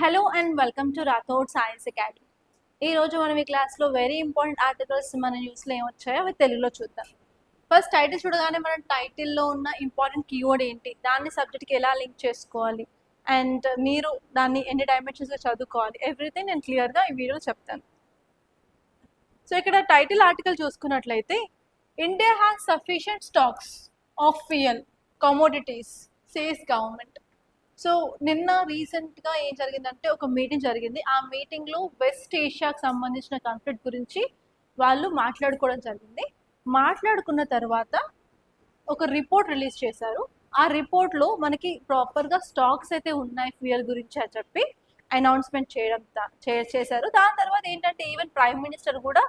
Hello and welcome to Rathod science academy. ఈరోజు మనం ఈ క్లాస్లో వెరీ ఇంపార్టెంట్ ఆర్టికల్స్ మన న్యూస్లో ఏమొచ్చాయో అవి తెలుగులో చూద్దాం. ఫస్ట్ టైటిల్ చూడగానే మన టైటిల్లో ఉన్న ఇంపార్టెంట్ కీవర్డ్ ఏంటి, దాన్ని సబ్జెక్ట్కి ఎలా లింక్ చేసుకోవాలి అండ్ మీరు దాన్ని ఎన్ని డైమెన్షన్స్గా చదువుకోవాలి, ఎవ్రీథింగ్ నేను క్లియర్గా ఈ వీడియోలో చెప్తాను. సో ఇక్కడ టైటిల్ ఆర్టికల్ చూసుకున్నట్లయితే India has sufficient stocks of fuel commodities says government. So నిన్న రీసెంట్గా ఏం జరిగిందంటే ఒక మీటింగ్ జరిగింది. ఆ మీటింగ్లో వెస్ట్ ఏషియాకి సంబంధించిన కాన్ఫ్లిక్ట్ గురించి వాళ్ళు మాట్లాడుకోవడం జరిగింది. మాట్లాడుకున్న తర్వాత ఒక రిపోర్ట్ రిలీజ్ చేశారు. ఆ రిపోర్ట్లో మనకి ప్రాపర్గా స్టాక్స్ అయితే ఉన్నాయి ఫ్యూయల్ గురించి అని చెప్పి అనౌన్స్మెంట్ చేశారు. దాని తర్వాత ఏంటంటే ఈవెన్ ప్రైమ్ మినిస్టర్ కూడా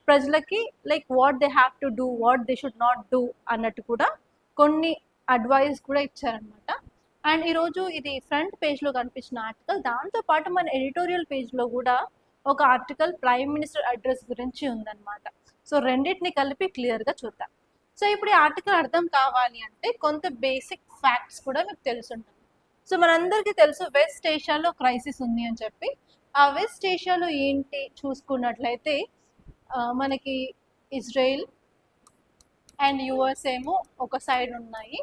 ప్రజలకి like what they have to do, what they should not do అన్నట్టు కూడా కొన్ని అడ్వైస్ కూడా ఇచ్చారనమాట. అండ్ ఈరోజు ఇది ఫ్రంట్ పేజ్లో కనిపించిన ఆర్టికల్. దాంతోపాటు మన ఎడిటోరియల్ పేజ్లో కూడా ఒక ఆర్టికల్ ప్రైమ్ మినిస్టర్ అడ్రస్ గురించి ఉందన్నమాట. సో రెండింటిని కలిపి క్లియర్గా చూద్దాం. సో ఇప్పుడు ఈ ఆర్టికల్ అర్థం కావాలి అంటే కొంత బేసిక్ ఫ్యాక్ట్స్ కూడా మీకు తెలుసుంటుంది. సో మనందరికీ తెలుసు వెస్ట్ ఏషియాలో క్రైసిస్ ఉంది అని చెప్పి. ఆ వెస్ట్ ఏషియాలో ఏంటి చూసుకున్నట్లయితే మనకి ఇజ్రాయిల్ అండ్ యుఎస్ ఏమో ఒక సైడ్ ఉన్నాయి.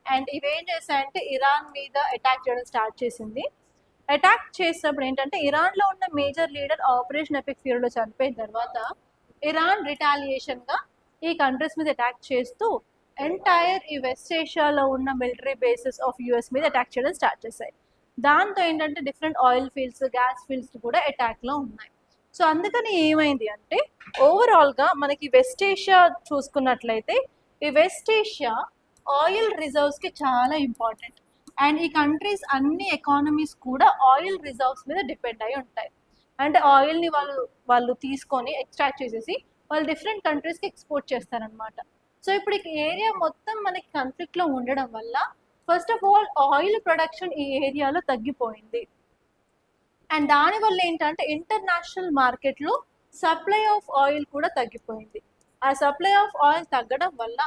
అండ్ ఇవేం చేశాయంటే ఇరాన్ మీద అటాక్ చేయడం స్టార్ట్ చేసింది. అటాక్ చేసినప్పుడు ఏంటంటే ఇరాన్లో ఉన్న మేజర్ లీడర్ ఆపరేషన్ ఎపిక్ ఫీల్డ్లో చనిపోయిన తర్వాత ఇరాన్ రిటాలియేషన్గా ఈ కంట్రీస్ మీద అటాక్ చేస్తూ ఎంటైర్ ఈ వెస్ట్ ఏషియాలో ఉన్న మిలిటరీ బేసెస్ ఆఫ్ యుఎస్ మీద అటాక్ చేయడం స్టార్ట్ చేశాయి. దాంతో ఏంటంటే different oil fields, gas fields కూడా అటాక్లో ఉన్నాయి. సో అందుకని ఏమైంది అంటే ఓవరాల్గా మనకి వెస్ట్ ఏషియా చూసుకున్నట్లయితే ఈ వెస్ట్ ఏషియా ఆయిల్ రిజర్వ్స్కి చాలా ఇంపార్టెంట్. అండ్ ఈ కంట్రీస్ అన్ని ఎకానమీస్ కూడా ఆయిల్ రిజర్వ్స్ మీద డిపెండ్ అయి ఉంటాయి. అంటే ఆయిల్ని వాళ్ళు తీసుకొని ఎక్స్ట్రాక్ట్ చేసేసి వాళ్ళు డిఫరెంట్ కంట్రీస్కి ఎక్స్పోర్ట్ చేస్తారనమాట. సో ఇప్పుడు ఈ ఏరియా మొత్తం మనకి కాన్ఫ్లిక్ట్లో ఉండడం వల్ల first of all oil production ఈ ఏరియాలో తగ్గిపోయింది. అండ్ దానివల్ల ఏంటంటే ఇంటర్నేషనల్ మార్కెట్లో సప్లై ఆఫ్ ఆయిల్ కూడా తగ్గిపోయింది. ఆ సప్లై ఆఫ్ ఆయిల్ తగ్గడం వల్ల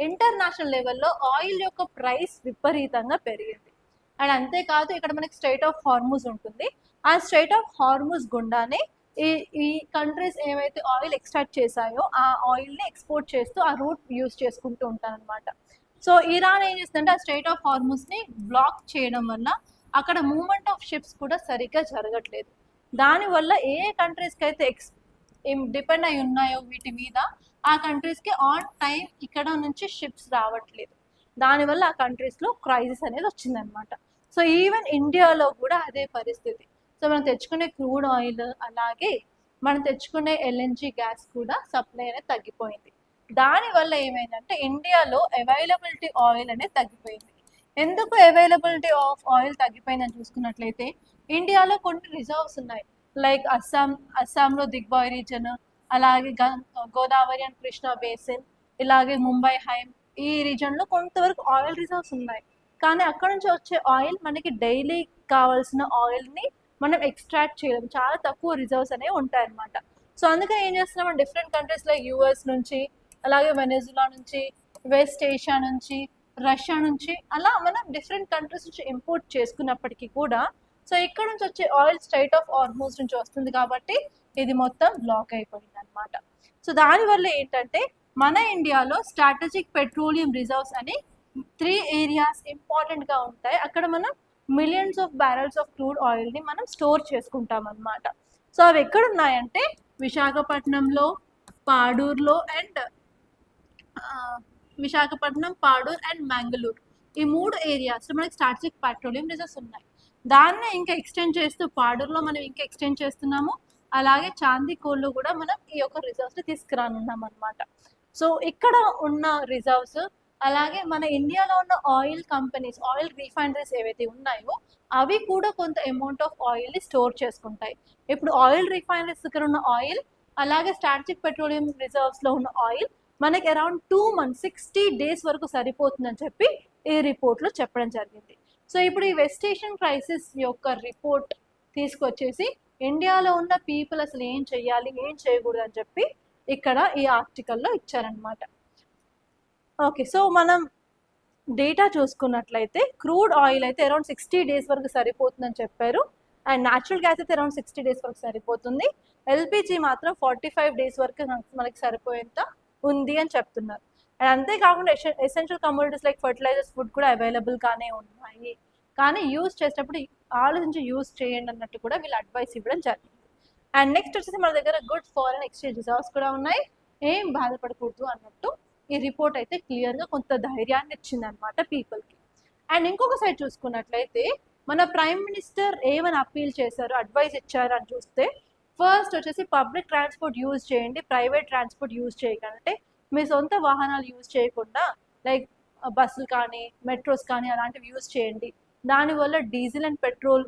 ఇంటర్నేషనల్ లెవెల్లో ఆయిల్ యొక్క ప్రైస్ విపరీతంగా పెరిగింది. అండ్ అంతేకాదు ఇక్కడ మనకి స్ట్రైట్ ఆఫ్ హార్మూజ్ ఉంటుంది. ఆ స్ట్రైట్ ఆఫ్ హార్మూజ్ గుండానే ఈ కంట్రీస్ ఏవైతే ఆయిల్ ఎక్స్ట్రాక్ట్ చేశాయో ఆ ఆయిల్ని ఎక్స్పోర్ట్ చేస్తూ ఆ రూట్ యూస్ చేసుకుంటూ ఉంటారనమాట. సో ఇరాన్ ఏం చేస్తుందంటే ఆ స్ట్రైట్ ఆఫ్ హార్మూజ్ని బ్లాక్ చేయడం వల్ల అక్కడ మూవ్మెంట్ ఆఫ్ షిప్స్ కూడా సరిగ్గా జరగట్లేదు. దానివల్ల ఏ కంట్రీస్కి అయితే డిపెండ్ అయి ఉన్నాయో వీటి మీద ఆ కంట్రీస్కి ఆన్ టైం ఇక్కడ నుంచి షిప్స్ రావట్లేదు. దానివల్ల ఆ కంట్రీస్లో క్రైసిస్ అనేది వచ్చిందనమాట. సో ఈవెన్ ఇండియాలో కూడా అదే పరిస్థితి. సో మనం తెచ్చుకునే క్రూడ్ ఆయిల్ అలాగే మనం తెచ్చుకునే ఎల్ఎన్జి గ్యాస్ కూడా సప్లై అనేది తగ్గిపోయింది. దానివల్ల ఏమైందంటే ఇండియాలో అవైలబిలిటీ ఆయిల్ అనేది తగ్గిపోయింది. ఎందుకు అవైలబిలిటీ ఆఫ్ ఆయిల్ తగ్గిపోయిందని చూసుకున్నట్లయితే ఇండియాలో కొన్ని రిజర్వ్స్ ఉన్నాయి. లైక్ అస్సాంలో దిగ్బాయ్ రీజన్, అలాగే గోదావరి అండ్ కృష్ణా బేసిన్, ఇలాగే ముంబై హైమ్ ఈ రీజన్లో కొంతవరకు ఆయిల్ రిజర్వ్స్ ఉన్నాయి. కానీ అక్కడ నుంచి వచ్చే ఆయిల్ మనకి డైలీ కావాల్సిన ఆయిల్ని మనం ఎక్స్ట్రాక్ట్ చేయడం, చాలా తక్కువ రిజర్వ్స్ అనేవి ఉంటాయన్నమాట. సో అందుకని ఏం చేస్తున్నాం, డిఫరెంట్ కంట్రీస్ లైక్ యూఎస్ నుంచి, అలాగే వెనెజులా నుంచి, వెస్ట్ ఏషియా నుంచి, రష్యా నుంచి అలా మనం డిఫరెంట్ కంట్రీస్ నుంచి ఇంపోర్ట్ చేసుకున్నప్పటికీ కూడా సో ఇక్కడ నుంచి వచ్చే ఆయిల్ స్ట్రైట్ ఆఫ్ హార్మూజ్ నుంచి వస్తుంది కాబట్టి ఇది మొత్తం బ్లాక్ అయిపోయింది అనమాట. సో దానివల్ల ఏంటంటే మన ఇండియాలో స్ట్రాటజిక్ పెట్రోలియం రిజర్వ్స్ అని 3 ఏరియాస్ ఇంపార్టెంట్గా ఉంటాయి. అక్కడ మనం millions of barrels of crude ఆయిల్ని మనం స్టోర్ చేసుకుంటాం అనమాట. సో అవి ఎక్కడున్నాయంటే విశాఖపట్నంలో, పాడూరులో అండ్ పాడూర్ అండ్ మ్యాంగళూరు ఈ 3 ఏరియాస్లో మనకి స్ట్రాటజిక్ పెట్రోలియం రిజర్వ్స్ ఉన్నాయి. దాన్ని ఇంకా ఎక్స్టెండ్ చేస్తూ పాడూరులో మనం ఇంకా ఎక్స్టెండ్ చేస్తున్నాము, అలాగే చాందీకోల్లో కూడా మనం ఈ యొక్క రిజర్వ్స్ని తీసుకురానున్నాం అనమాట. సో ఇక్కడ ఉన్న రిజర్వ్స్ అలాగే మన ఇండియాలో ఉన్న ఆయిల్ కంపెనీస్, ఆయిల్ రిఫైనరీస్ ఏవైతే ఉన్నాయో అవి కూడా కొంత అమౌంట్ ఆఫ్ ఆయిల్ని స్టోర్ చేసుకుంటాయి. ఇప్పుడు ఆయిల్ రిఫైనరీస్ దగ్గర ఉన్న ఆయిల్ అలాగే స్ట్రాటజిక్ పెట్రోలియం రిజర్వ్స్లో ఉన్న ఆయిల్ మనకి అరౌండ్ 2 months 60 days వరకు సరిపోతుందని చెప్పి ఈ రిపోర్ట్లో చెప్పడం జరిగింది. సో ఇప్పుడు ఈ వెస్ట్ ఏషియన్ క్రైసిస్ యొక్క రిపోర్ట్ తీసుకొచ్చేసి ఇండియాలో ఉన్న పీపుల్ అసలు ఏం చేయాలి, ఏం చేయకూడదు అని చెప్పి ఇక్కడ ఈ ఆర్టికల్లో ఇచ్చారనమాట. ఓకే, సో మనం డేటా చూసుకున్నట్లయితే క్రూడ్ ఆయిల్ అయితే అరౌండ్ 60 days వరకు సరిపోతుందని చెప్పారు. అండ్ న్యాచురల్ గ్యాస్ అయితే అరౌండ్ 60 days వరకు సరిపోతుంది. ఎల్పిజి మాత్రం 45 days వరకు మనకి సరిపోయేంత ఉంది అని చెప్తున్నారు. అండ్ అంతేకాకుండా essential commodities like fertilizers, food కూడా అవైలబుల్గానే ఉన్నాయి, కానీ యూజ్ చేసేటప్పుడు ఆలోచించి యూజ్ చేయండి అన్నట్టు కూడా వీళ్ళు అడ్వైస్ ఇవ్వడం జరిగింది. అండ్ నెక్స్ట్ వచ్చేసి మన దగ్గర గుడ్ ఫారెన్ ఎక్స్చేంజ్ రిజర్వ్స్ కూడా ఉన్నాయి, ఏం బాధపడకూడదు అన్నట్టు ఈ రిపోర్ట్ అయితే క్లియర్గా కొంత ధైర్యాన్ని ఇచ్చింది అనమాట పీపుల్కి. అండ్ ఇంకొక సైడ్ చూసుకున్నట్లయితే మన ప్రైమ్ మినిస్టర్ ఏమని అప్పీల్ చేశారు, అడ్వైస్ ఇచ్చారు అని చూస్తే, ఫస్ట్ వచ్చేసి పబ్లిక్ ట్రాన్స్పోర్ట్ యూజ్ చేయండి, ప్రైవేట్ ట్రాన్స్పోర్ట్ యూజ్ చేయకంటే మీ సొంత వాహనాలు యూజ్ చేయకుండా లైక్ బస్సులు కానీ మెట్రోస్ కానీ అలాంటివి యూజ్ చేయండి, దానివల్ల డీజిల్ అండ్ పెట్రోల్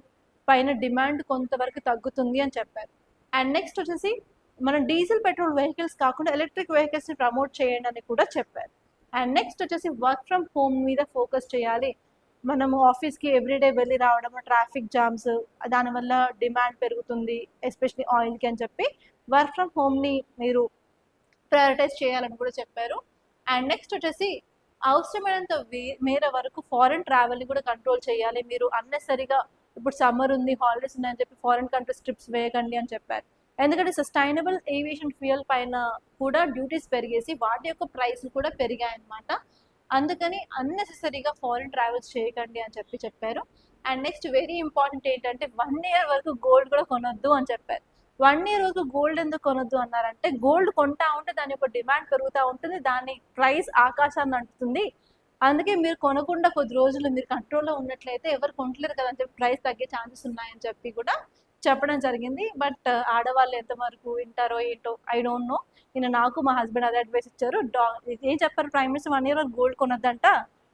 పైన డిమాండ్ కొంతవరకు తగ్గుతుంది అని చెప్పారు. అండ్ నెక్స్ట్ వచ్చేసి మనం డీజిల్ పెట్రోల్ వెహికల్స్ కాకుండా ఎలక్ట్రిక్ వెహికల్స్ని ప్రమోట్ చేయండి అని కూడా చెప్పారు. అండ్ నెక్స్ట్ వచ్చేసి వర్క్ ఫ్రమ్ హోమ్ మీద ఫోకస్ చేయాలి, మనము ఆఫీస్కి ఎవ్రీడే వెళ్ళి రావడం, ట్రాఫిక్ జామ్స్ దానివల్ల డిమాండ్ పెరుగుతుంది ఎస్పెషలీ ఆయిల్కి అని చెప్పి వర్క్ ఫ్రమ్ హోమ్ని మీరు ప్రయారిటైజ్ చేయాలని కూడా చెప్పారు. అండ్ నెక్స్ట్ వచ్చేసి అవసరమైనంత మేర వరకు ఫారెన్ ట్రావెల్ని కూడా కంట్రోల్ చేయాలి, మీరు అన్నెసరిగా ఇప్పుడు సమ్మర్ ఉంది హాలిడేస్ ఉన్నాయని చెప్పి ఫారెన్ కంట్రీస్ ట్రిప్స్ వేయకండి అని చెప్పారు. ఎందుకంటే సస్టైనబుల్ ఏవియేషన్ ఫ్యూయల్ పైన కూడా డ్యూటీస్ పెరిగేసి వాటి యొక్క ప్రైస్లు కూడా పెరిగాయన్నమాట, అందుకని అన్నెసెసరీగా ఫారెన్ ట్రావెల్స్ చేయకండి అని చెప్పారు. అండ్ నెక్స్ట్ వెరీ ఇంపార్టెంట్ ఏంటంటే 1 year వరకు గోల్డ్ కూడా కొనొద్దు అని చెప్పారు. 1 year వరకు గోల్డ్ ఎందుకు కొనొద్దు అన్నారంటే, గోల్డ్ కొంటా ఉంటే దాని యొక్క డిమాండ్ పెరుగుతూ ఉంటుంది, దాని ప్రైస్ ఆకాశాన్ని అంటుతుంది, అందుకే మీరు కొనకుండా కొద్ది రోజులు మీరు కంట్రోల్లో ఉన్నట్లయితే ఎవరు కొనట్లేరు కదా అని చెప్పి ప్రైస్ తగ్గే ఛాన్సెస్ ఉన్నాయని చెప్పి కూడా చెప్పడం జరిగింది. బట్ ఆడవాళ్ళు ఎంతవరకు వింటారో ఏంటో ఐ డోంట్ నో. నాకు మా హస్బెండ్ అదే అడ్వైస్ ఇచ్చారు, ఏం చెప్పారు ప్రైమ్ మినిస్టర్ 1 year వరకు గోల్డ్ కొనొద్దంట,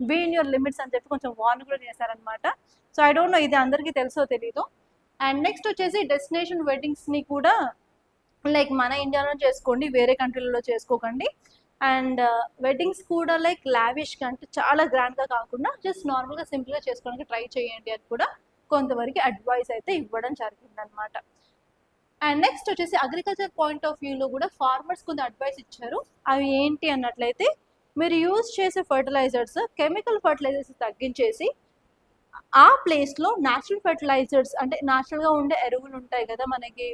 బీ ఇన్ యువర్ లిమిట్స్ అని చెప్పి కొంచెం వార్న్ కూడా చేశారనమాట. సో ఐ డోంట్ నో ఇది అందరికీ తెలుసో తెలీదు. అండ్ నెక్స్ట్ వచ్చేసి డెస్టినేషన్ వెడ్డింగ్స్ని కూడా లైక్ మన ఇండియాలో చేసుకోండి, వేరే కంట్రీలలో చేసుకోకండి. అండ్ వెడ్డింగ్స్ కూడా లైక్ లావిష్గా అంటే చాలా గ్రాండ్గా కాకుండా జస్ట్ నార్మల్గా సింపుల్గా చేసుకోవడానికి ట్రై చేయండి అని కూడా కొంతవరకు అడ్వైస్ అయితే ఇవ్వడం జరిగిందనమాట. అండ్ నెక్స్ట్ వచ్చేసి అగ్రికల్చర్ పాయింట్ ఆఫ్ వ్యూలో కూడా ఫార్మర్స్ కొంత అడ్వైస్ ఇచ్చారు. అవి ఏంటి అన్నట్లయితే, మీరు యూజ్ చేసే ఫర్టిలైజర్స్ కెమికల్ ఫర్టిలైజర్స్ తగ్గించేసి ఆ ప్లేస్లో న్యాచురల్ ఫర్టిలైజర్స్ అంటే న్యాచురల్గా ఉండే ఎరువులు ఉంటాయి కదా మనకి,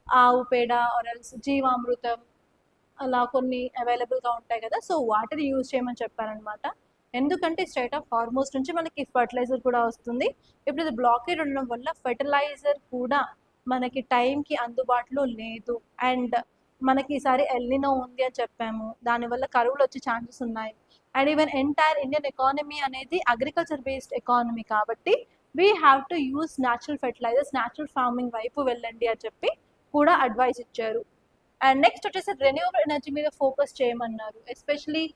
ఆవు పేడ ఆర్ఎల్స్ జీవామృతం అలా కొన్ని అవైలబుల్గా ఉంటాయి కదా, సో వాటిని యూజ్ చేయమని చెప్పారనమాట. ఎందుకంటే స్టేట్ ఆఫ్ హార్మోన్స్ నుంచి మనకి ఫర్టిలైజర్ కూడా వస్తుంది, ఇప్పుడు ఇది బ్లాకేడ్ ఉండడం వల్ల ఫర్టిలైజర్ కూడా మనకి టైంకి అందుబాటులో లేదు. అండ్ మనకి ఈసారి ఎల్నినో ఉంది అని చెప్పాము, దానివల్ల కరువులు వచ్చే ఛాన్సెస్ ఉన్నాయి. And even entire Indian economy అనేది అగ్రికల్చర్ బేస్డ్ ఎకానమీ కాబట్టి we have to use natural fertilizers, natural farming వైపు వెళ్ళండి అని చెప్పి కూడా అడ్వైస్ ఇచ్చారు. అండ్ నెక్స్ట్ వచ్చేసి రెన్యూవబుల్ ఎనర్జీ మీద ఫోకస్ చేయమన్నారు, ఎస్పెషలీ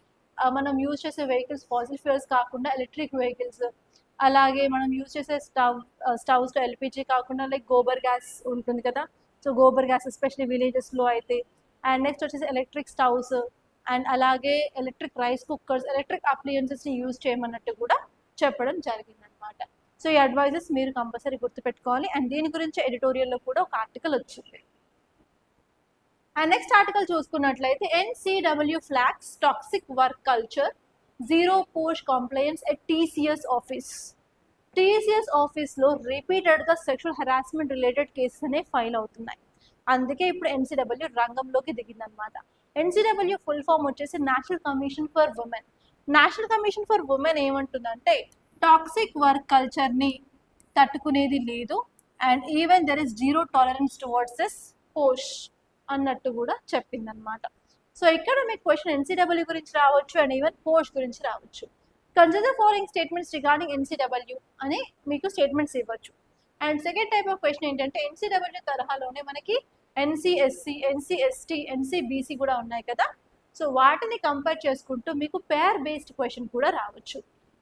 మనం యూజ్ చేసే వెహికల్స్ ఫాసిల్ ఫ్యూయల్స్ కాకుండా ఎలక్ట్రిక్ వెహికల్స్, అలాగే మనం యూజ్ చేసే స్టవ్స్లో ఎల్పిజి కాకుండా లైక్ గోబర్ గ్యాస్ ఉంటుంది కదా, సో గోబర్ గ్యాస్ ఎస్పెషలీ విలేజెస్లో అయితే. అండ్ నెక్స్ట్ వచ్చేసి ఎలక్ట్రిక్ స్టవ్స్ అండ్ అలాగే ఎలక్ట్రిక్ రైస్ కుక్కర్స్, ఎలక్ట్రిక్ అప్లయన్సెస్ని యూజ్ చేయమన్నట్టు కూడా చెప్పడం జరిగిందనమాట. సో ఈ అడ్వైజెస్ మీరు కంపల్సరీ గుర్తుపెట్టుకోవాలి. అండ్ దీని గురించి ఎడిటోరియల్లో కూడా ఒక ఆర్టికల్ వచ్చింది. అండ్ నెక్స్ట్ ఆర్టికల్ చూసుకున్నట్లయితే NCW flags toxic work culture, zero post complaints at TCS office. TCS ఆఫీస్లో రిపీటెడ్గా సెక్షువల్ హెరాస్మెంట్ రిలేటెడ్ కేసెస్ అనేవి ఫైల్ అవుతున్నాయి, అందుకే ఇప్పుడు NCW రంగంలోకి దిగిందనమాట. NCW ఫుల్ ఫామ్ వచ్చేసి national commission for women. National commission for women ఏమంటుందంటే, టాక్సిక్ వర్క్ కల్చర్ని తట్టుకునేది లేదు and even there is zero tolerance towards this post అన్నట్టు కూడా చెప్పిందనమాట. సో ఇక్కడ మీకు క్వశ్చన్ NCW గురించి రావచ్చు అండ్ ఈవెన్ పోస్ట్ గురించి రావచ్చు. Consider following statements regarding NCW అని మీకు స్టేట్మెంట్స్ ఇవ్వచ్చు. And second type of question ఏంటంటే, NCW తరహాలోనే మనకి NCSC, NCST, NCBC కూడా ఉన్నాయి కదా, సో వాటిని కంపేర్ చేసుకుంటూ మీకు పేర్ బేస్డ్ క్వశ్చన్ కూడా రావచ్చు.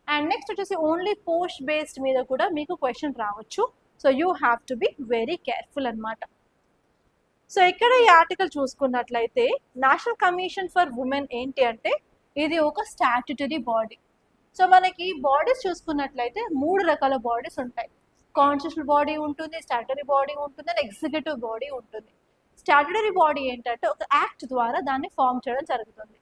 అండ్ నెక్స్ట్ వచ్చేసి ఓన్లీ పోస్ట్ బేస్డ్ మీద కూడా మీకు క్వశ్చన్ రావచ్చు, so you have to be very careful అనమాట. సో ఇక్కడ ఈ ఆర్టికల్ చూసుకున్నట్లయితే నేషనల్ కమిషన్ ఫర్ ఉమెన్ ఏంటి అంటే, ఇది ఒక స్టాట్యుటరీ బాడీ. సో మనకి బాడీస్ చూసుకున్నట్లయితే 3 రకాల బాడీస్ ఉంటాయి, కాన్స్టిట్యూషనల్ బాడీ ఉంటుంది, స్టాట్యుటరీ బాడీ ఉంటుంది అండ్ ఎగ్జిక్యూటివ్ బాడీ ఉంటుంది. స్టాట్యుటరీ బాడీ ఏంటంటే ఒక యాక్ట్ ద్వారా దాన్ని ఫామ్ చేయడం జరుగుతుంది.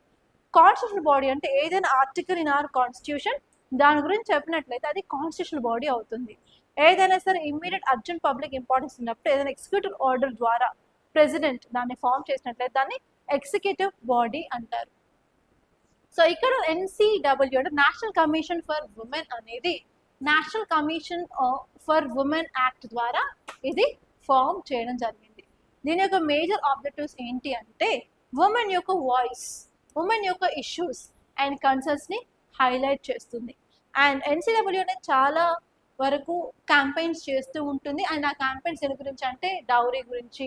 కాన్స్టిట్యూషనల్ బాడీ అంటే ఏదైనా ఆర్టికల్ ఇన్ అవర్ కాన్స్టిట్యూషన్ దాని గురించి చెప్పినట్లయితే అది కాన్స్టిట్యూషనల్ బాడీ అవుతుంది. ఏదైనా సరే ఇమ్మీడియట్ అర్జెంట్ పబ్లిక్ ఇంపార్టెన్స్ ఉన్నప్పుడు ఏదైనా ఎగ్జిక్యూటివ్ ఆర్డర్ ద్వారా ప్రెసిడెంట్ దాన్ని ఫామ్ చేసినట్లయితే దాన్ని ఎగ్జిక్యూటివ్ బాడీ అంటారు. సో ఇక్కడ ఎన్సిడబ్ల్యూ అంటే నేషనల్ కమిషన్ ఫర్ ఉమెన్ అనేది national commission for women act ద్వారా ఇది ఫామ్ చేయడం జరిగింది. దీని యొక్క మేజర్ ఆబ్జెక్టివ్స్ ఏంటి అంటే ఉమెన్ యొక్క వాయిస్, ఉమెన్ యొక్క ఇష్యూస్ అండ్ కన్సర్న్స్ ని హైలైట్ చేస్తుంది. అండ్ ఎన్సిడబ్ల్యూ అనేది చాలా వరకు క్యాంపెయిన్స్ చేస్తూ ఉంటుంది. అండ్ ఆ క్యాంపెయిన్స్ దేని గురించి అంటే డౌరీ గురించి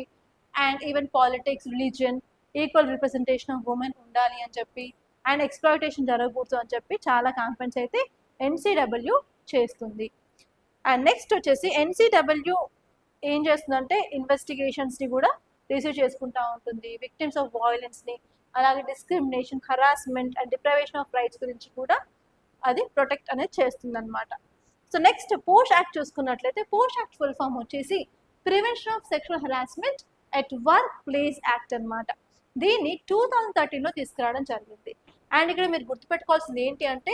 and even politics, religion, equal representation of women ఉండాలి అని చెప్పి అండ్ ఎక్స్‌ప్లాయిటేషన్ జరగకూడదు అని చెప్పి చాలా క్యాంపెయిన్స్ అయితే ఎన్సిడబ్ల్యూ చేస్తుంది. అండ్ నెక్స్ట్ వచ్చేసి ఎన్సిడబ్ల్యూ ఏం చేస్తుందంటే ఇన్వెస్టిగేషన్స్ని కూడా రిసీవ్ చేసుకుంటూ ఉంటుంది. విక్టిమ్స్ ఆఫ్ వైలెన్స్ని, అలాగే discrimination, harassment and deprivation of rights గురించి కూడా అది ప్రొటెక్ట్ అనేది చేస్తుంది అనమాట. సో నెక్స్ట్ పోష్ యాక్ట్ చూసుకున్నట్లయితే పోష్ యాక్ట్ ఫుల్ ఫామ్ వచ్చేసి prevention of sexual harassment at work place act అనమాట. దీన్ని 2013లో తీసుకురావడం జరిగింది. అండ్ ఇక్కడ మీరు గుర్తుపెట్టుకోవాల్సింది ఏంటి అంటే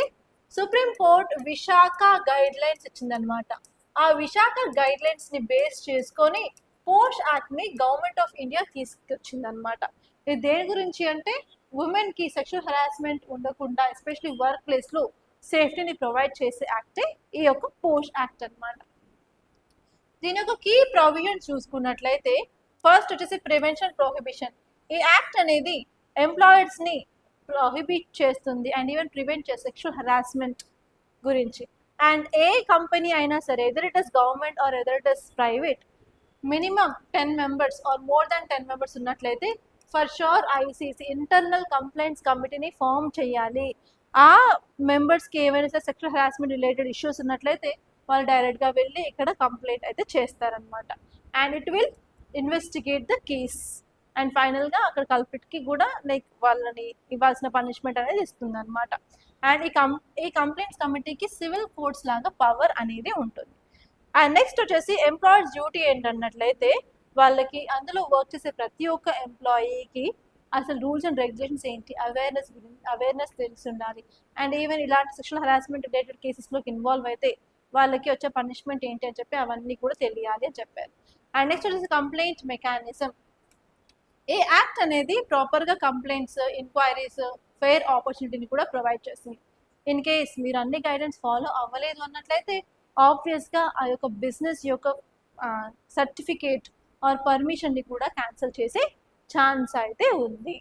supreme court Vishakha guidelines ఇచ్చిందనమాట. ఆ విశాఖ గైడ్ లైన్స్ ని బేస్ చేసుకొని పోష్ యాక్ట్ ని గవర్నమెంట్ ఆఫ్ ఇండియా తీసుకొచ్చింది అనమాట. ఇది దేని గురించి అంటే ఉమెన్ కి సెక్షువల్ హరాస్మెంట్ ఉండకుండా ఎస్పెషల్లీ వర్క్ ప్లేస్ లో సేఫ్టీని ప్రొవైడ్ చేసే యాక్టే ఈ యొక్క పోష్ యాక్ట్ అనమాట. దీని యొక్క కీ ప్రొవిజన్స్ చూసుకున్నట్లయితే ఫస్ట్ వచ్చేసి ప్రివెన్షన్ ప్రొహిబిషన్. ఈ యాక్ట్ అనేది ఎంప్లాయర్స్ ని ప్రొహిబిట్ చేస్తుంది అండ్ ఈవెన్ ప్రివెంట్ చేస్తుంది సెక్షువల్ హరాస్మెంట్ గురించి. అండ్ ఏ కంపెనీ అయినా సరే either it is government or either it is private minimum 10 members or more than 10 members ఉన్నట్లయితే for sure ICC internal complaints కమిటీని ఫామ్ చేయాలి. ఆ మెంబర్స్కి ఏమైనా సరే సెక్షువల్ హరాస్మెంట్ రిలేటెడ్ ఇష్యూస్ ఉన్నట్లయితే వాళ్ళు డైరెక్ట్గా వెళ్ళి ఇక్కడ కంప్లైంట్ అయితే చేస్తారనమాట. And it will investigate the case and ఫైనల్గా అక్కడ కల్పిట్కి కూడా లైక్ వాళ్ళని ఇవ్వాల్సిన పనిష్మెంట్ అనేది ఇస్తుంది అనమాట. అండ్ ఈ కంప్లైంట్స్ కమిటీకి సివిల్ కోర్ట్స్ లాగా పవర్ అనేది ఉంటుంది. అండ్ నెక్స్ట్ వచ్చేసి ఎంప్లాయర్స్ డ్యూటీ ఏంటన్నట్లయితే వాళ్ళకి అందులో వర్క్ చేసే ప్రతి ఒక్క ఎంప్లాయీకి అసలు రూల్స్ అండ్ రెగ్యులేషన్స్ ఏంటి అవేర్నెస్ తెలిసి ఉండాలి. అండ్ ఈవెన్ ఇలాంటి సెక్షువల్ హరాస్మెంట్ రిలేటెడ్ కేసెస్లోకి ఇన్వాల్వ్ అయితే వాళ్ళకి వచ్చే పనిష్మెంట్ ఏంటి అని చెప్పి అవన్నీ కూడా తెలియాలి అని చెప్పారు. అండ్ నెక్స్ట్ వచ్చేసి కంప్లైంట్ మెకానిజం. ఈ యాక్ట్ అనేది ప్రాపర్గా కంప్లైంట్స్, ఎంక్వైరీస్, ఫెయిర్ ఆపర్చునిటీని కూడా ప్రొవైడ్ చేస్తుంది. ఇన్ కేస్ మీరు అన్ని గైడెన్స్ ఫాలో అవ్వలేదు అన్నట్లయితే ఆబ్వియస్గా ఆ యొక్క బిజినెస్ యొక్క సర్టిఫికేట్ ఆర్ పర్మిషన్ని కూడా క్యాన్సిల్ చేసే ఛాన్స్ అయితే ఉంది.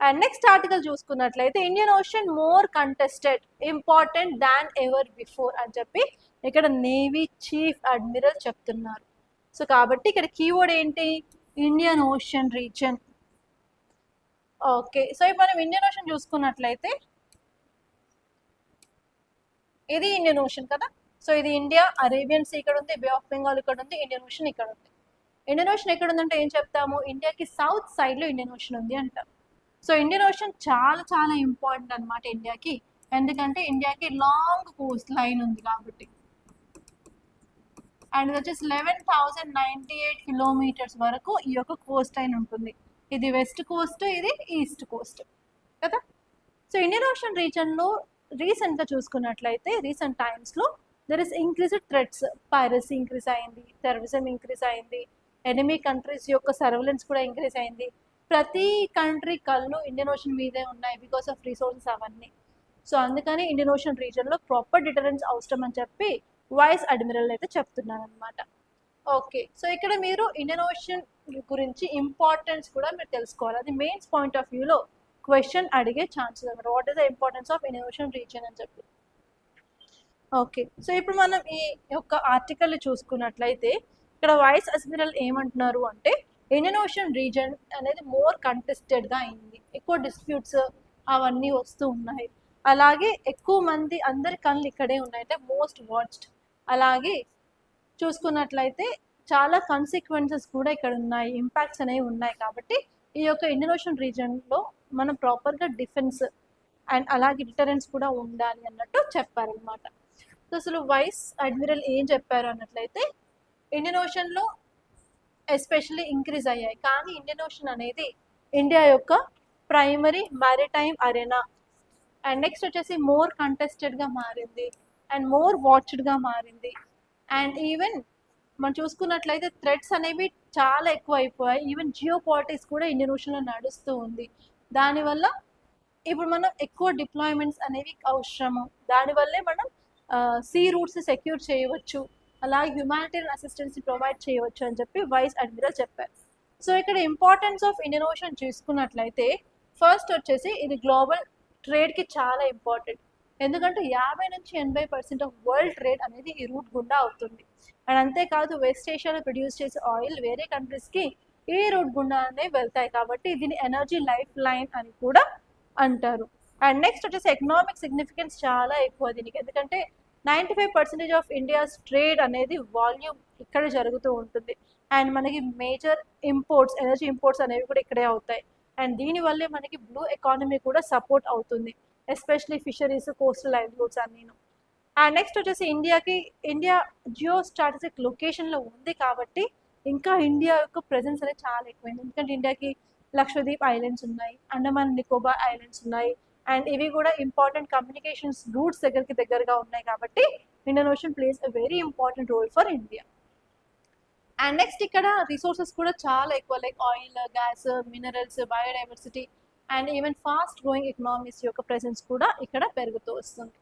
అండ్ నెక్స్ట్ ఆర్టికల్ చూసుకున్నట్లయితే Indian ocean more contested important than ever before అని చెప్పి ఇక్కడ నేవీ చీఫ్ అడ్మిరల్ చెప్తున్నారు. సో కాబట్టి ఇక్కడ కీవర్డ్ ఏంటి Indian ocean reason. Okay, so ఇప్పుడు మనం ఇండియన్ ఓషన్ చూసుకున్నట్లయితే ఇది ఇండియన్ ఓషన్ కదా. సో ఇది ఇండియా, అరేబియన్ సీ ఇక్కడ ఉంది, బే ఆఫ్ బెంగాల్ ఇక్కడ ఉంది, ఇండియన్ ఓషన్ ఇక్కడ ఉంది. ఇండియన్ ఓషన్ ఎక్కడ ఉందంటే ఏం చెప్తాము, ఇండియాకి సౌత్ సైడ్లో ఇండియన్ ఓషన్ ఉంది అంటాం. సో ఇండియన్ ఓషన్ చాలా చాలా ఇంపార్టెంట్ అనమాట ఇండియాకి. ఎందుకంటే ఇండియాకి లాంగ్ కోస్ట్ లైన్ ఉంది కాబట్టి. అండ్ ఇది వచ్చేసి 11,098 kilometers వరకు ఈ యొక్క కోస్ట్ లైన్ ఉంటుంది. ఇది వెస్ట్ కోస్ట్, ఇది ఈస్ట్ కోస్ట్ కదా. సో ఇండియన్ ఓషన్ రీజన్లో రీసెంట్గా చూసుకున్నట్లయితే రీసెంట్ టైమ్స్లో there is increased threats, piracy increase అయింది, టెర్రరిజం ఇంక్రీజ్ అయింది, ఎనిమీ కంట్రీస్ యొక్క సర్వేలెన్స్ కూడా ఇంక్రీజ్ అయింది. ప్రతి కంట్రీ కళ్ళు ఇండియన్ ఓషన్ మీదే ఉన్నాయి బికాస్ ఆఫ్ రిసోర్సెస్ అవన్నీ. సో అందుకని ఇండియన్ ఓషన్ రీజన్లో ప్రాపర్ డిటరెన్స్ అవసరం అని చెప్పి వైస్ అడ్మిరల్ అయితే చెప్తున్నారు అనమాట. ఓకే, సో ఇక్కడ మీరు ఇండియన్ ఓషన్ గురించి ఇంపార్టెన్స్ కూడా మీరు తెలుసుకోవాలి. అది మెయిన్స్ పాయింట్ ఆఫ్ వ్యూలో క్వశ్చన్ అడిగే ఛాన్సెస్ అనమాట. What is the importance of Indian ocean reason అని చెప్పి. ఓకే, సో ఇప్పుడు మనం ఈ యొక్క ఆర్టికల్ చూసుకున్నట్లయితే ఇక్కడ వైస్ అడ్మిరల్ ఏమంటున్నారు అంటే ఇండియన్ ఓషన్ రీజన్ అనేది మోర్ కంటెస్టెడ్గా అయింది, ఎక్కువ డిస్ప్యూట్స్ అవన్నీ వస్తూ ఉన్నాయి, అలాగే ఎక్కువ మంది అందరి కళ్ళు ఇక్కడే ఉన్నాయి అంటే మోస్ట్ వాచ్డ్. అలాగే చూసుకున్నట్లయితే చాలా కాన్సిక్వెన్సెస్ కూడా ఇక్కడ ఉన్నాయి, ఇంపాక్ట్స్ అనేవి ఉన్నాయి. కాబట్టి ఈ యొక్క ఇండియన్ ఓషన్ రీజన్లో మనం ప్రాపర్గా డిఫెన్స్ అండ్ అలాగే డిటరెన్స్ కూడా ఉండాలి అన్నట్టు చెప్పారనమాట. సో అసలు వైస్ అడ్మిరల్ ఏం చెప్పారు అన్నట్లయితే ఇండియన్ ఓషన్లో ఎస్పెషల్లీ ఇంక్రీజ్ అయ్యాయి, కానీ ఇండియన్ ఓషన్ అనేది ఇండియా యొక్క primary maritime arena. And next వచ్చేసి మోర్ కంటెస్టెడ్గా మారింది అండ్ మోర్ వాచ్డ్గా మారింది. అండ్ ఈవెన్ మనం చూసుకున్నట్లయితే థ్రెట్స్ అనేవి చాలా ఎక్కువ అయిపోయాయి. ఈవెన్ జియో పాలిటిక్స్ కూడా ఇండియన్ ఓషన్లో నడుస్తూ ఉంది. దానివల్ల ఇప్పుడు మనం ఎక్కువ డిప్లాయ్మెంట్స్ అనేవి అవసరము. దానివల్లే మనం సీ రూట్స్ సెక్యూర్ చేయవచ్చు, అలాగే హ్యుమానిటేరియన్ అసిస్టెన్స్ ప్రొవైడ్ చేయవచ్చు అని చెప్పి వైస్ అడ్మిరల్ చెప్పారు. సో ఇక్కడ ఇంపార్టెన్స్ ఆఫ్ ఇండియన్ ఓషన్ చూసుకున్నట్లయితే ఫస్ట్ వచ్చేసి ఇది గ్లోబల్ ట్రేడ్కి చాలా ఇంపార్టెంట్. ఎందుకంటే 50-80% ఆఫ్ వరల్డ్ ట్రేడ్ అనేది ఈ రూట్ గుండా అవుతుంది. అండ్ అంతేకాదు వెస్ట్ ఏషియాలో ప్రొడ్యూస్ చేసే ఆయిల్ వేరే కంట్రీస్కి ఈ రూట్ గుండానే వెళ్తాయి, కాబట్టి దీని ఎనర్జీ లైఫ్ లైన్ అని కూడా అంటారు. అండ్ నెక్స్ట్ వచ్చేసి ఎకనామిక్ సిగ్నిఫికెన్స్ చాలా ఎక్కువ దీనికి, ఎందుకంటే 95% ఆఫ్ ఇండియాస్ ట్రేడ్ అనేది వాల్యూమ్ ఇక్కడ జరుగుతూ ఉంటుంది. అండ్ మనకి మేజర్ ఇంపోర్ట్స్, ఎనర్జీ ఇంపోర్ట్స్ అనేవి కూడా ఇక్కడే అవుతాయి. అండ్ దీనివల్లే మనకి బ్లూ ఎకానమీ కూడా సపోర్ట్ అవుతుంది, ఎస్పెషలీ ఫిషరీస్, కోస్టల్ లైవ్లీహుడ్స్ అన్నీను. అండ్ నెక్స్ట్ వచ్చేసి ఇండియా జియో స్ట్రాటజిక్ లొకేషన్లో ఉంది కాబట్టి ఇంకా ఇండియా యొక్క ప్రెజెన్స్ అనేది చాలా ఎక్కువైంది. ఎందుకంటే ఇండియాకి లక్షద్వీప్ ఐలాండ్స్ ఉన్నాయి, అండమాన్ నికోబార్ ఐలాండ్స్ ఉన్నాయి, అండ్ ఇవి కూడా ఇంపార్టెంట్ కమ్యూనికేషన్స్ రూట్స్ దగ్గరగా ఉన్నాయి, కాబట్టి Indian Ocean plays a very important role for India. And next ఇక్కడ రిసోర్సెస్ కూడా చాలా ఎక్కువ, like oil, gas, minerals, biodiversity and even fast growing economies యొక్క ప్రెసెన్స్ కూడా ఇక్కడ పెరుగుతూ వస్తుంది.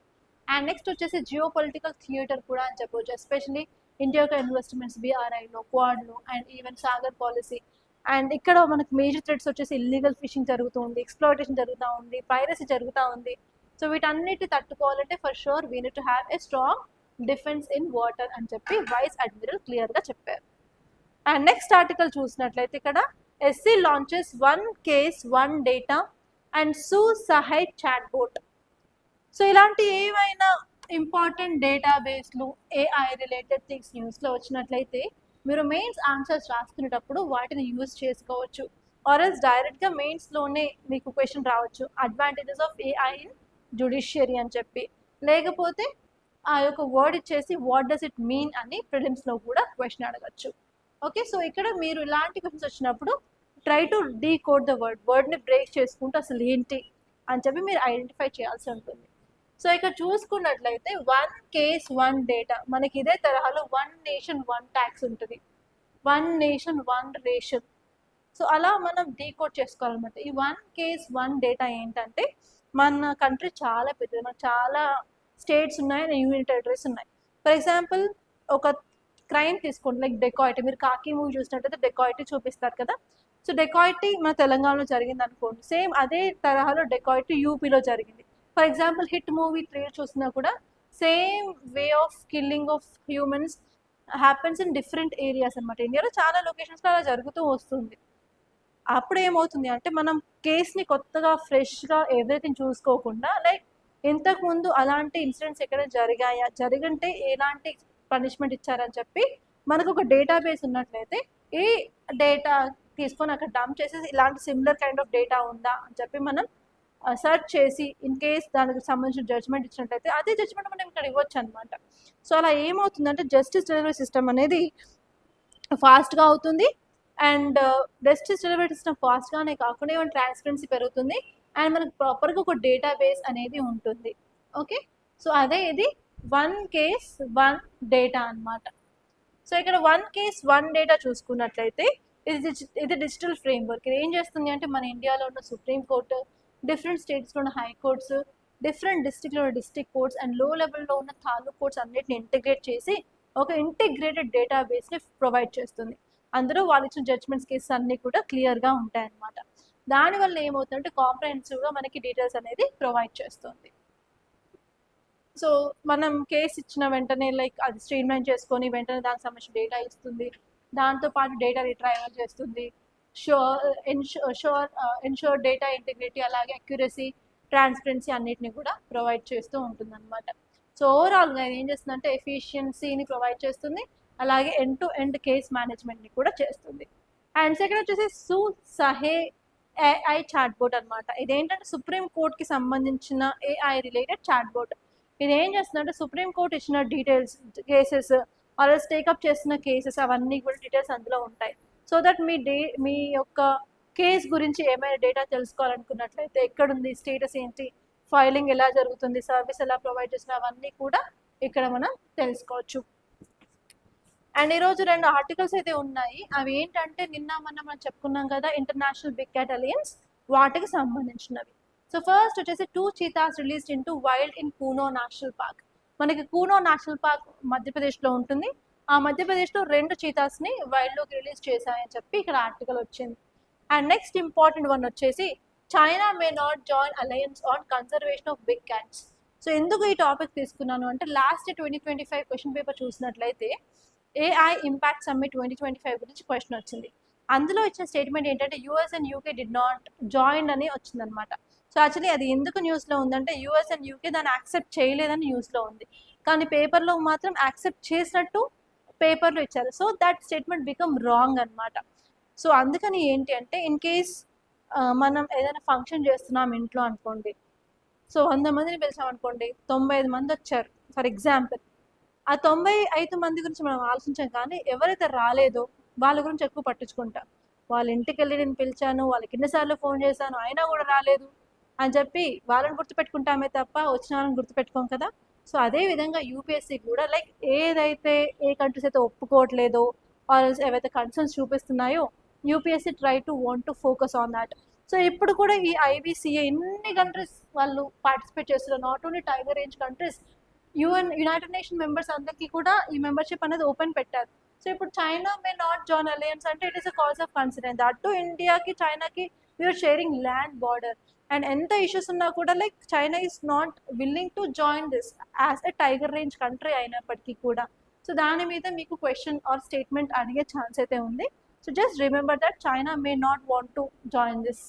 అండ్ నెక్స్ట్ వచ్చేసి జియో పొలిటికల్ థియేటర్ కూడా అని చెప్పవచ్చు, ఎస్పెషలీ ఇండియా యొక్క ఇన్వెస్ట్మెంట్స్ బీఆర్ఐలో, క్వాడ్లో and even Sagar policy. And ఇక్కడ మనకు మేజర్ థ్రెట్స్ వచ్చేసి ఇల్లీగల్ ఫిషింగ్ జరుగుతూ ఉంది, ఎక్స్ప్లాయిటేషన్ జరుగుతూ ఉంది, పైరసీ జరుగుతూ ఉంది. సో వీటన్నిటి తట్టుకోవాలంటే for sure we need to have a strong defence in water అని చెప్పి వైస్ అడ్మిరల్ క్లియర్గా చెప్పారు. అండ్ నెక్స్ట్ ఆర్టికల్ చూసినట్లయితే ఇక్కడ SC launches 1 case 1 data and సూ సహై చాట్ బోట్. సో ఇలాంటి ఏవైనా ఇంపార్టెంట్ డేటాబేస్లు, ఏఐ రిలేటెడ్ థింగ్స్ న్యూస్లో వచ్చినట్లయితే మీరు మెయిన్స్ ఆన్సర్స్ రాసుకునేటప్పుడు వాటిని యూజ్ చేసుకోవచ్చు, ఆర్ఎల్స్ డైరెక్ట్గా మెయిన్స్లోనే మీకు క్వశ్చన్ రావచ్చు, advantages of AI in judiciary అని చెప్పి, లేకపోతే ఆ యొక్క వర్డ్ ఇచ్చేసి వాట్ డస్ ఇట్ మీన్ అని ప్రిలిమ్స్లో కూడా క్వశ్చన్ అడగచ్చు. ఓకే, సో ఇక్కడ మీరు ఇలాంటి క్వశ్చన్స్ వచ్చినప్పుడు ట్రై టు డీకోడ్ ద వర్డ్ని బ్రేక్ చేసుకుంటూ అసలు ఏంటి అని చెప్పి మీరు ఐడెంటిఫై చేయాల్సి ఉంటుంది. సో ఇక్కడ చూసుకున్నట్లయితే 1 case 1 data, మనకి ఇదే తరహాలో 1 nation 1 tax ఉంటుంది, 1 nation 1 ration. సో అలా మనం డీకోడ్ చేసుకోవాలన్నమాట. ఈ 1 case 1 data ఏంటంటే మన కంట్రీ చాలా పెద్దది, మనకు చాలా స్టేట్స్ ఉన్నాయి, యూనియన్ టెరిటరీస్ ఉన్నాయి. ఫర్ ఎగ్జాంపుల్ ఒక క్రైమ్ తీసుకోండి, లైక్ డెకాయిటీ. మీరు కాకి మూవీ చూసినట్టయితే డెకాయిటీ చూపిస్తారు కదా. సో డెకాయిటీ మన తెలంగాణలో జరిగింది అనుకోండి, సేమ్ అదే తరహాలో డెకాయిటీ యూపీలో జరిగింది. ఫర్ ఎగ్జాంపుల్ హిట్ మూవీ 3 చూసినా కూడా same way of killing of humans happens in different areas అనమాట. ఇండియాలో చాలా లొకేషన్స్లో అలా జరుగుతూ వస్తుంది. అప్పుడు ఏమవుతుంది అంటే మనం కేస్ని కొత్తగా ఫ్రెష్గా ఎవ్రీథింగ్ చూసుకోకుండా, లైక్ ఇంతకుముందు అలాంటి ఇన్సిడెంట్స్ ఎక్కడ జరిగంటే ఎలాంటి పనిష్మెంట్ ఇచ్చారని చెప్పి మనకు ఒక డేటాబేస్ ఉన్నట్లయితే ఈ డేటా తీసుకొని అక్కడ డంప్ చేసేసి ఇలాంటి సిమిలర్ కైండ్ ఆఫ్ డేటా ఉందా అని చెప్పి మనం సర్చ్ చేసి ఇన్ కేస్ దానికి సంబంధించిన జడ్జ్మెంట్ ఇచ్చినట్లయితే అదే జడ్జ్మెంట్ మనం ఇక్కడ ఇవ్వచ్చు అనమాట. సో అలా ఏమవుతుందంటే జస్టిస్ డెలివరీ సిస్టమ్ అనేది ఫాస్ట్గా అవుతుంది. అండ్ జస్టిస్ డెలివరీ సిస్టమ్ ఫాస్ట్గానే కాకుండా ఏమైనా ట్రాన్స్పరెన్సీ పెరుగుతుంది, అండ్ మనకు ప్రాపర్గా ఒక డేటాబేస్ అనేది ఉంటుంది. ఓకే, సో అదే ఇది 1 case 1 data అనమాట. సో ఇక్కడ 1 case 1 data చూసుకున్నట్లయితే ఇది డిజిటల్ ఫ్రేమ్వర్క్. ఇది ఏం చేస్తుంది అంటే మన ఇండియాలో ఉన్న సుప్రీం కోర్టు, డిఫరెంట్ స్టేట్స్లో ఉన్న హైకోర్ట్స్, డిఫరెంట్ డిస్ట్రిక్ట్లో ఉన్న డిస్ట్రిక్ట్ కోర్ట్స్ అండ్ లో లెవెల్లో ఉన్న తాలూక్ కోర్ట్స్ అన్నిటిని ఇంటిగ్రేట్ చేసి ఒక ఇంటిగ్రేటెడ్ డేటాబేస్ని ప్రొవైడ్ చేస్తుంది. అందులో వాళ్ళు ఇచ్చిన జడ్జ్మెంట్స్ కేసెస్ అన్నీ కూడా క్లియర్గా ఉంటాయన్నమాట. దానివల్ల ఏమవుతుందంటే కాంప్రహెన్సివ్గా మనకి డీటెయిల్స్ అనేది ప్రొవైడ్ చేస్తుంది. సో మనం కేసు ఇచ్చిన వెంటనే లైక్ అది స్ట్రీమ్లైన్ చేసుకొని వెంటనే దానికి సంబంధించిన డేటా ఇస్తుంది, దాంతోపాటు డేటా రిట్రైవల్ చేస్తుంది, ఎన్షూర్ డేటా ఇంటిగ్రిటీ, అలాగే అక్యురసీ, ట్రాన్స్పరెన్సీ అన్నిటిని కూడా ప్రొవైడ్ చేస్తూ ఉంటుంది అనమాట. సో ఓవరాల్గా ఇది ఏం చేస్తుందంటే ఎఫిషియన్సీని ప్రొవైడ్ చేస్తుంది, అలాగే ఎండ్ టు ఎండ్ కేస్ మేనేజ్మెంట్ని కూడా చేస్తుంది. అండ్ సెకండ్ వచ్చేసి సూ సహే ఏఐ చాట్ బోట్ అనమాట. ఇదేంటంటే సుప్రీం కోర్ట్కి సంబంధించిన ఏఐ రిలేటెడ్ చాట్ బోట్. ఇది ఏం చేస్తుందంటే సుప్రీం కోర్ట్ ఇచ్చిన డీటెయిల్స్, కేసెస్ ఆర్ఎల్స్ టేకప్ చేసిన కేసెస్ అవన్నీ కూడా డీటెయిల్స్ అందులో ఉంటాయి. సో దట్ మీ యొక్క కేస్ గురించి ఏమైనా డేటా తెలుసుకోవాలనుకున్నట్లయితే ఎక్కడుంది, స్టేటస్ ఏంటి, ఫైలింగ్ ఎలా జరుగుతుంది, సర్వీస్ ఎలా ప్రొవైడ్ చేసిన అవన్నీ కూడా ఇక్కడ మనం తెలుసుకోవచ్చు. అండ్ ఈరోజు రెండు ఆర్టికల్స్ అయితే ఉన్నాయి. అవి ఏంటంటే నిన్న మనం చెప్పుకున్నాం కదా, ఇంటర్నేషనల్ బిగ్ క్యాట్ అలయన్స్, వాటికి సంబంధించినవి. సో ఫస్ట్ వచ్చేసి 2 cheetahs released in to wild in Kuno national park. మనకి కూనో నేషనల్ పార్క్ మధ్యప్రదేశ్లో ఉంటుంది. ఆ మధ్యప్రదేశ్లో 2 చీతాస్ని వైల్డ్లోకి రిలీజ్ చేశాయని చెప్పి ఇక్కడ ఆర్టికల్ వచ్చింది. అండ్ నెక్స్ట్ ఇంపార్టెంట్ వన్ వచ్చేసి China may not join alliance on conservation of big cats. So ఎందుకు ఈ టాపిక్ తీసుకున్నాను అంటే లాస్ట్ 2025 క్వశ్చన్ పేపర్ చూసినట్లయితే AI ఇంపాక్ట్ సమ్మిట్ 2025 గురించి క్వశ్చన్ వచ్చింది. అందులో ఇచ్చిన స్టేట్మెంట్ ఏంటంటే US and UK did not join అని వచ్చిందనమాట. సో యాక్చువల్లీ అది ఎందుకు న్యూస్లో ఉందంటే యూఎస్ అండ్ యూకే దాన్ని యాక్సెప్ట్ చేయలేదని న్యూస్లో ఉంది, కానీ పేపర్లో మాత్రం యాక్సెప్ట్ చేసినట్టు పేపర్లో ఇచ్చారు. So that statement become wrong అనమాట. సో అందుకని ఏంటి అంటే ఇన్ కేస్ మనం ఏదైనా ఫంక్షన్ చేస్తున్నాం ఇంట్లో అనుకోండి, సో 100 మందిని పిలిచామనుకోండి, 95 మంది వచ్చారు ఫర్ ఎగ్జాంపుల్. ఆ 95 మంది గురించి మనం ఆలోచించాం, కానీ ఎవరైతే రాలేదో వాళ్ళ గురించి ఎక్కువ పట్టించుకుంటాం. వాళ్ళ ఇంటికి వెళ్ళి నేను పిలిచాను, వాళ్ళకి ఎన్నిసార్లు ఫోన్ చేశాను అయినా కూడా రాలేదు అని చెప్పి వాళ్ళని గుర్తుపెట్టుకుంటామే తప్ప వచ్చిన వాళ్ళని గుర్తుపెట్టుకోం కదా. సో అదే విధంగా యూపీఎస్సీ కూడా లైక్ ఏదైతే ఏ కంట్రీస్ అయితే ఒప్పుకోవట్లేదో ఏవైతే కన్సర్న్స్ చూపిస్తున్నాయో UPSC try to want to focus on that. So ఇప్పుడు కూడా ఈ ఐబీసీఏ ఎన్ని కంట్రీస్ వాళ్ళు పార్టిసిపేట్ చేస్తున్నారు, not only tiger range countries, united nation members అందరికీ కూడా ఈ మెంబర్షిప్ అనేది ఓపెన్ పెట్టారు. సో ఇప్పుడు China may not join alliance అంటే it is a cause of concern. That to ఇండియాకి చైనాకి we are sharing land border, and ఎంత ఇష్యూస్ ఉన్నా కూడా like China is not willing to join this as a tiger range country అయినప్పటికీ కూడా. So దాని మీద మీకు క్వశ్చన్ ఆర్ స్టేట్మెంట్ అడిగే ఛాన్స్ అయితే ఉంది. So just remember that China may not want to join this.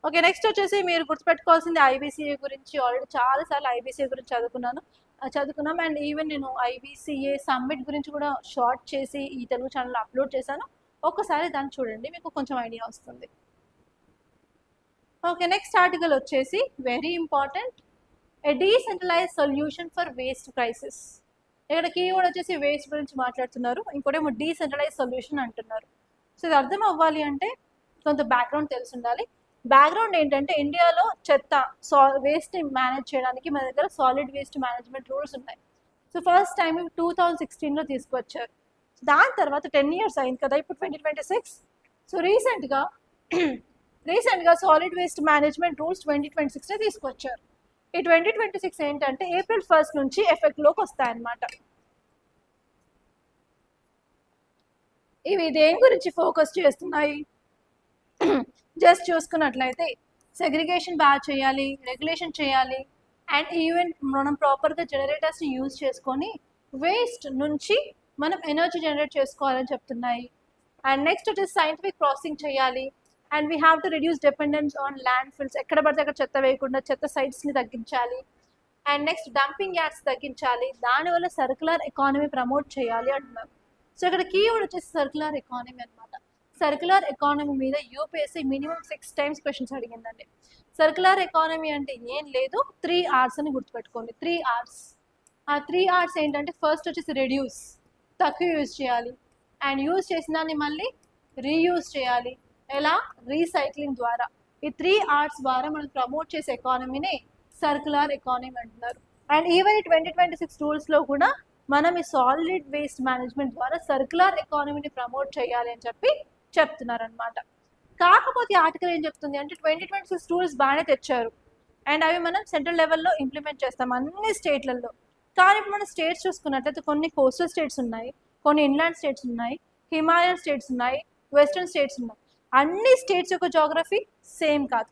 Okay, next వచ్చేసి మీరు గుర్తుపెట్టుకోవాల్సింది ఐబీసీఏ గురించి. ఆల్రెడీ చాలాసార్లు ఐబీసీఏ గురించి చదువుకున్నాం. అండ్ ఈవెన్ నేను ఐబీసీఏ సమ్మిట్ గురించి కూడా షార్ట్ చేసి ఈ తెలుగు ఛానల్లో అప్లోడ్ చేశాను. ఒక్కసారి దాన్ని చూడండి, మీకు కొంచెం ఐడియా వస్తుంది. ఓకే, నెక్స్ట్ ఆర్టికల్ వచ్చేసి very important, a decentralise solution for waste crisis. ఇక్కడ కీవర్డ్ వచ్చేసి వేస్ట్ గురించి మాట్లాడుతున్నారు, ఇంకోటేమో డీసెంట్రలైజ్ సొల్యూషన్ అంటున్నారు. సో ఇది అర్థం అవ్వాలి అంటే కొంత బ్యాక్గ్రౌండ్ తెలిసి ఉండాలి. బ్యాక్గ్రౌండ్ ఏంటంటే ఇండియాలో చెత్త వేస్ట్ మేనేజ్ చేయడానికి మన దగ్గర సాలిడ్ వేస్ట్ మేనేజ్మెంట్ రూల్స్ ఉన్నాయి. సో ఫస్ట్ టైం 2016లో తీసుకొచ్చారు. దాని తర్వాత 10 years అయింది కదా, ఇప్పుడు 2026. సో రీసెంట్గా సాలిడ్ వేస్ట్ మేనేజ్మెంట్ రూల్స్ 2026 తీసుకొచ్చారు. ఈ 2026 ఏంటంటే April 1st నుంచి ఎఫెక్ట్లోకి వస్తాయన్నమాట. ఇవి దేని గురించి ఫోకస్ చేస్తున్నాయి జస్ట్ చూసుకున్నట్లయితే సెగ్రిగేషన్ బాగా చేయాలి, రెగ్యులేషన్ చేయాలి, అండ్ ఈవెన్ మనం ప్రాపర్గా జనరేటర్స్ని యూజ్ చేసుకొని వేస్ట్ నుంచి మనం ఎనర్జీ జనరేట్ చేసుకోవాలని చెప్తున్నాయి. అండ్ నెక్స్ట్ వచ్చేసి సైంటిఫిక్ ప్రాసెసింగ్ చేయాలి, and we have to reduce dependence on landfills. ఎక్కడ పడితే అక్కడ చెత్త వేయకుండా చెత్త సైట్స్ని తగ్గించాలి. అండ్ నెక్స్ట్ డంపింగ్ యార్డ్స్ తగ్గించాలి, దానివల్ల సర్క్యులర్ ఎకానమీ ప్రమోట్ చేయాలి అంటున్నారు. సో ఇక్కడ కీవర్డ్ వచ్చేసి సర్క్యులర్ ఎకానమీ అనమాట. సర్క్యులర్ ఎకానమీ మీద యూపీఎస్సీ మినిమం 6 times క్వశ్చన్స్ అడిగిందండి. సర్క్యులర్ ఎకానమీ అంటే ఏం లేదు, 3 Rs అని గుర్తుపెట్టుకోండి. 3 Rs. ఆ 3 Rs ఏంటంటే ఫస్ట్ వచ్చేసి రెడ్యూస్, తక్కువ యూజ్ చేయాలి, అండ్ యూజ్ చేసిన దాన్ని మళ్ళీ రీయూజ్ చేయాలి. ఎలా? రీసైక్లింగ్ ద్వారా. ఈ 3 Rs ద్వారా మనం ప్రమోట్ చేసే ఎకానమీని సర్క్యులర్ ఎకానమీ అంటున్నారు. అండ్ ఈవెన్ ఈ 2026 రూల్స్లో కూడా మనం ఈ సాలిడ్ వేస్ట్ మేనేజ్మెంట్ ద్వారా సర్క్యులర్ ఎకానమీని ప్రమోట్ చేయాలి అని చెప్పి చెప్తున్నారనమాట. కాకపోతే ఆర్టికల్ ఏం చెప్తుంది అంటే 2026 రూల్స్ బాగానే తెచ్చారు, అండ్ అవి మనం సెంట్రల్ లెవెల్లో ఇంప్లిమెంట్ చేస్తాం అన్ని స్టేట్లలో. కానీ ఇప్పుడు మనం స్టేట్స్ చూసుకున్నట్లయితే కొన్ని కోస్టల్ స్టేట్స్ ఉన్నాయి, కొన్ని ఇన్లాండ్ స్టేట్స్ ఉన్నాయి, హిమాలయన్ స్టేట్స్ ఉన్నాయి, వెస్టర్న్ స్టేట్స్ ఉన్నాయి. అన్ని స్టేట్స్ యొక్క జోగ్రఫీ సేమ్ కాదు.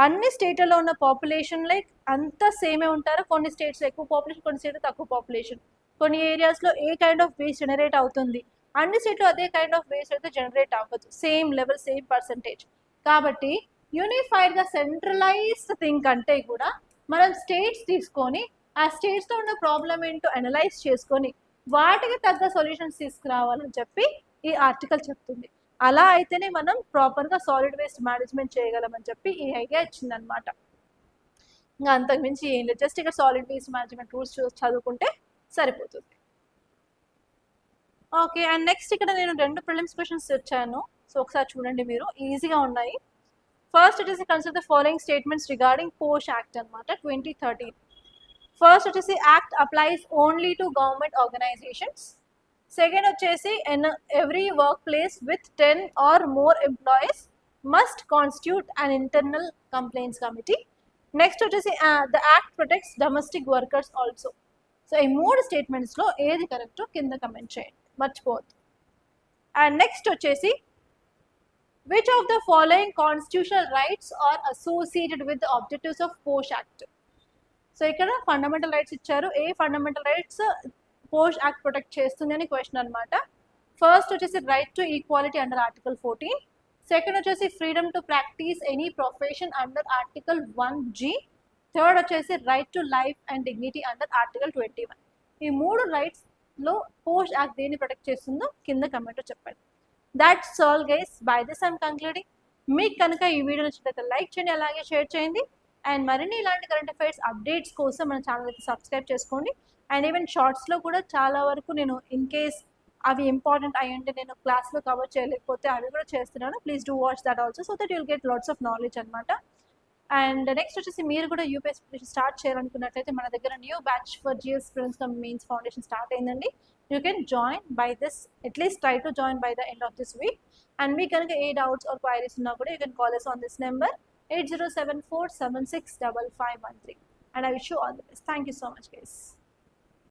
అన్ని స్టేట్లలో ఉన్న పాపులేషన్ లైక్ అంతా సేమే ఉంటారు. కొన్ని స్టేట్స్లో ఎక్కువ పాపులేషన్, కొన్ని స్టేట్లో తక్కువ పాపులేషన్. కొన్ని ఏరియాస్లో ఏ కైండ్ ఆఫ్ వేస్ట్ జనరేట్ అవుతుంది, అన్ని స్టేట్లో అదే కైండ్ ఆఫ్ వేస్ట్ అయితే జనరేట్ అవ్వదు, సేమ్ లెవెల్ సేమ్ పర్సంటేజ్. కాబట్టి యూనిఫైడ్గా సెంట్రలైజ్డ్ థింగ్ కంటే కూడా మనం స్టేట్స్ తీసుకొని ఆ స్టేట్స్తో ఉన్న ప్రాబ్లం ఏంటో అనలైజ్ చేసుకొని వాటికి తగ్గ సొల్యూషన్స్ తీసుకురావాలని చెప్పి ఈ ఆర్టికల్ చెప్తుంది. అలా అయితేనే మనం ప్రాపర్గా సాలిడ్ వేస్ట్ మేనేజ్మెంట్ చేయగలమని చెప్పి ఈ ఐడియా ఇచ్చిందనమాట. ఇంకా అంతకుమించి ఏం లేదు, జస్ట్ ఇక్కడ సాలిడ్ వేస్ట్ మేనేజ్మెంట్ రూల్స్ చదువుకుంటే సరిపోతుంది. ఓకే, అండ్ నెక్స్ట్ ఇక్కడ నేను 2 ప్రిలిమ్స్ క్వశ్చన్స్ వచ్చాను. సో ఒకసారి చూడండి, మీరు ఈజీగా ఉన్నాయి. First it is consider the following statements regarding POSH act అనమాట 2013. ఫస్ట్ వచ్చేసి act applies only to government organisations. Second వచ్చేసి in every work place with 10 or more employees must constitute an internal complaints committee. Next వచ్చేసి the act protects domestic workers also. So ఈ 3 స్టేట్మెంట్స్లో ఏది కరెక్టో కింద comment చేయండి, మర్చిపోవద్దు. అండ్ నెక్స్ట్ వచ్చేసి which of the following constitutional rights are associated with the objectives of POSH act. So ఇక్కడ ఫండమెంటల్ రైట్స్ ఇచ్చారు. ఏ fundamental rights POSH act protect చేస్తుంది అని క్వశ్చన్ అనమాట. ఫస్ట్ వచ్చేసి right to equality under article 14. Second వచ్చేసి freedom to practice any profession under article 1G. Third వచ్చేసి right to life and dignity under article 21. ఈ 3 రైట్స్లో పోష్ act దేన్ని ప్రొటెక్ట్ చేస్తుందో కింద కమెంట్లో చెప్పండి. That's all guys, by this I'm concluding. మీకు కనుక ఈ వీడియో నచ్చినట్లయితే లైక్ చేయండి, అలాగే షేర్ చేయండి. అండ్ మరిన్ని ఇలాంటి కరెంట్ అఫైర్స్ అప్డేట్స్ కోసం మన ఛానల్ అయితే సబ్స్క్రైబ్ చేసుకోండి. అండ్ ఈవెన్ షార్ట్స్లో కూడా చాలా వరకు నేను ఇన్ కేస్ అవి ఇంపార్టెంట్ అయ్యంటే నేను క్లాస్లో కవర్ చేయలేకపోతే అవి కూడా చేస్తున్నాను. Please do watch that also, so that you'll get lots of knowledge అనమాట. అండ్ నెక్స్ట్ వచ్చేసి మీరు కూడా యూపీఎస్సీ ప్రిపరేషన్ స్టార్ట్ చేయాలనుకున్నట్లయితే మన దగ్గర new batch for GS prelims cum mains foundation start అయిందండి. You can join by this, at least try to join by the end of this week. And మీకు కనుక ఏ డౌట్స్ ఆర్ క్వైరీస్ ఉన్నా కూడా you can call us on this number 8074765513. And I wish you all the best. Thank you so much, guys.